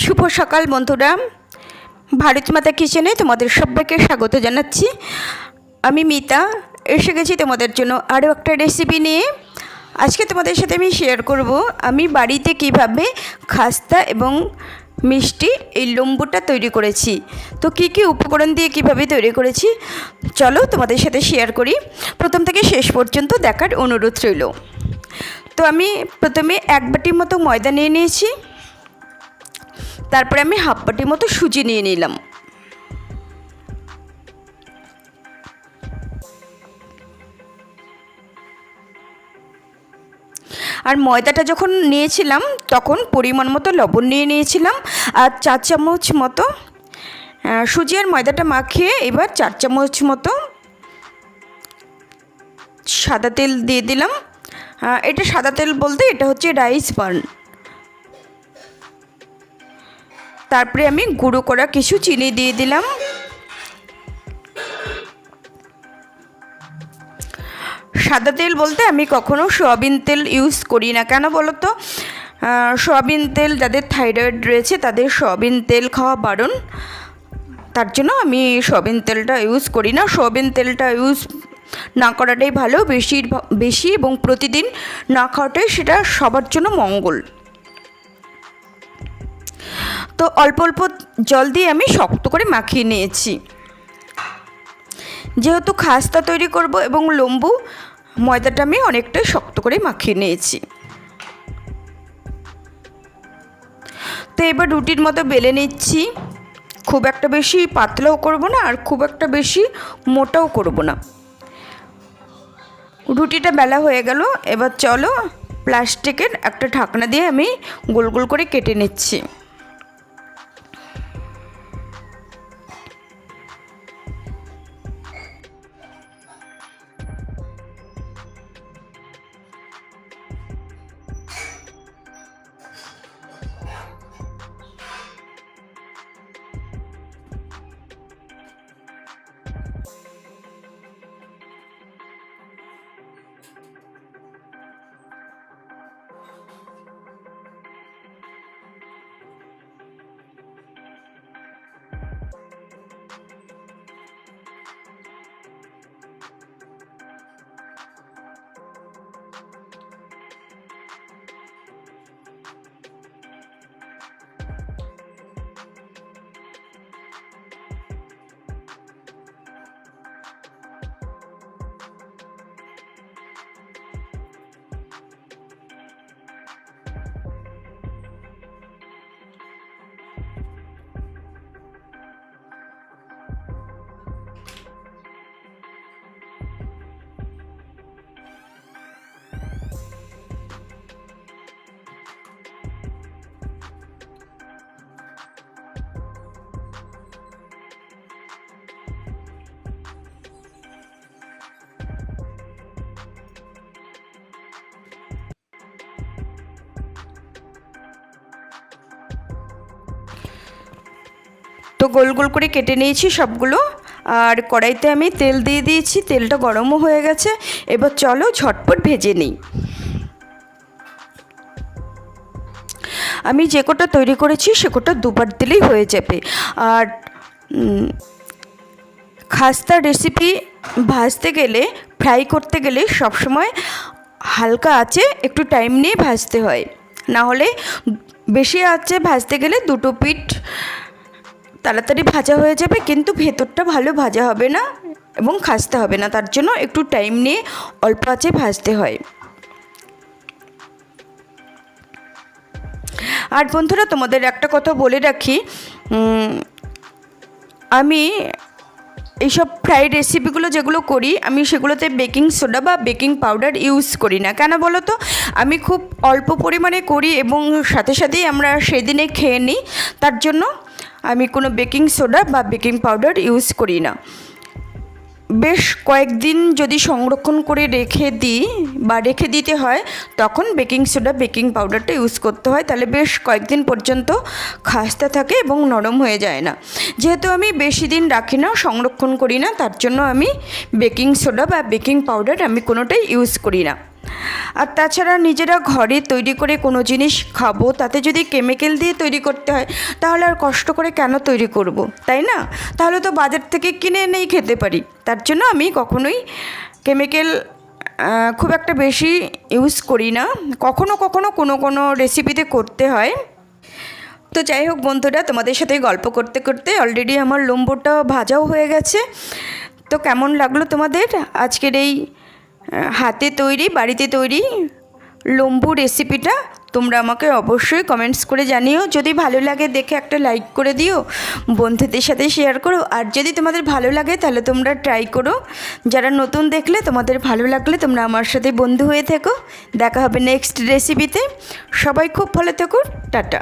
শুভ সকাল বন্ধুরা, ভারত মাতা কিচেনে তোমাদের সবাইকে স্বাগত জানাচ্ছি। আমি মিতা এসে গেছি তোমাদের জন্য আরও একটা রেসিপি নিয়ে। আজকে তোমাদের সাথে আমি শেয়ার করব আমি বাড়িতে কিভাবে খাস্তা এবং মিষ্টি এই লম্বুটা তৈরি করেছি। তো কী কী উপকরণ দিয়ে কিভাবে তৈরি করেছি চলো তোমাদের সাথে শেয়ার করি। প্রথম থেকে শেষ পর্যন্ত দেখার অনুরোধ রইল। তো আমি প্রথমে 1 বাটির মতো ময়দা নিয়ে নিয়েছি, তারপরে আমি হাফ বাটির মতো সুজি নিয়ে নিলাম। আর ময়দাটা যখন নিয়েছিলাম তখন পরিমাণ মতো লবণ নিয়ে নিয়েছিলাম, আর 4 চামচ মতো সুজি আর ময়দাটা মাখিয়ে এবার 4 চামচ মতো সাদা তেল দিয়ে দিলাম। এটা সাদা তেল বলতে এটা হচ্ছে রাইস বার্ন। তারপরে আমি গুঁড়ো করা কিছু চিনি দিয়ে দিলাম। সাদা তেল বলতে আমি কখনো সয়াবিন তেল ইউজ করি না, কেন বলো তো? সয়াবিন তেল যাদের থাইরয়েড রয়েছে তাদের সয়াবিন তেল খাওয়া বারণ, তার জন্য আমি সয়াবিন তেলটা ইউজ করি না। সয়াবিন তেলটা ইউজ না করাটাই ভালো, বেশি এবং প্রতিদিন না খাওয়াটাই সেটা সবার জন্য মঙ্গল। তো অল্প অল্প জল দিয়ে আমি শক্ত করে মাখিয়ে নিয়েছি। যেহেতু খাস্তা তৈরি করব এবং লম্বু, ময়দাটা আমি অনেকটাই শক্ত করে মাখিয়ে নিয়েছি। তো এবার রুটির মতো বেলে নিচ্ছি। খুব একটা বেশি পাতলাও করব না আর খুব একটা বেশি মোটাও করব না। রুটিটা বেলা হয়ে গেল, এবার চলো প্লাস্টিকের একটা ঢাকনা দিয়ে আমি গোল গোল করে কেটে নিচ্ছি। তো গোল গোল করে কেটে নিয়েছি সবগুলো, আর কড়াইতে আমি তেল দিয়ে দিয়েছি। তেলটা গরমও হয়ে গেছে, এবার চলো ঝটপট ভেজে নিই। আমি যে কটা তৈরি করেছি সে কটা দুবার দিলেই হয়ে যাবে। আর খাস্তার রেসিপি ভাজতে গেলে, ফ্রাই করতে গেলে সবসময় হালকা আঁচে একটু টাইম নিয়ে ভাজতে হয়, না হলে বেশি আঁচে ভাজতে গেলে দুটো পিঠ তাড়াতাড়ি ভাজা হয়ে যাবে কিন্তু ভেতরটা ভালো ভাজা হবে না এবং খাস্তা হবে না। তার জন্য একটু টাইম নিয়ে অল্প আঁচে ভাজতে হয়। আর বন্ধুরা, তোমাদের একটা কথা বলে রাখি, আমি এইসব ফ্রাইড রেসিপিগুলো যেগুলো করি আমি সেগুলোতে বেকিং সোডা বা বেকিং পাউডার ইউজ করি না। কেন বলো তো? আমি খুব অল্প পরিমাণে করি এবং সাথে সাথেই আমরা সেদিনে খেয়ে নিই, তার জন্য আমি কোনো বেকিং সোডা বা বেকিং পাউডার ইউজ করি না। বেশ কয়েকদিন যদি সংরক্ষণ করে রেখে দিই বা রেখে দিতে হয় তখন বেকিং সোডা বেকিং পাউডারটা ইউজ করতে হয়, তাহলে বেশ কয়েকদিন পর্যন্ত খাস্তা থাকে এবং নরম হয়ে যায় না। যেহেতু আমি বেশি দিন রাখি না, সংরক্ষণ করি না, তার জন্য আমি বেকিং সোডা বা বেকিং পাউডার আমি কোনোটাই ইউজ করি না। আর তাছাড়া নিজেরা ঘরে তৈরি করে কোনো জিনিস খাবো, তাতে যদি কেমিক্যাল দিয়ে তৈরি করতে হয় তাহলে আর কষ্ট করে কেন তৈরি করব, তাই না? তাহলে তো বাজার থেকে কিনে এনেই খেতে পারি। তার জন্য আমি কখনোই কেমিক্যাল খুব একটা বেশি ইউজ করি না। কখনো কখনো কোনো রেসিপিতে করতে হয়। তো যাই হোক বন্ধুরা, তোমাদের সাথে গল্প করতে করতে অলরেডি আমার লম্বুটা ভাজাও হয়ে গেছে। তো কেমন লাগলো তোমাদের আজকের এই হাতে তৈরি, বাড়িতে তৈরি লম্বু রেসিপিটা? তোমরা আমাকে অবশ্যই কমেন্টস করে জানিও। যদি ভালো লাগে দেখে একটা লাইক করে দিও, বন্ধুদের সাথে শেয়ার করো। আর যদি তোমাদের ভালো লাগে তাহলে তোমরা ট্রাই করো। যারা নতুন দেখলে, তোমাদের ভালো লাগলে তোমরা আমার সাথে বন্ধু হয়ে থেকো। দেখা হবে নেক্সট রেসিপিতে। সবাই খুব ভালো থেকো। টাটা।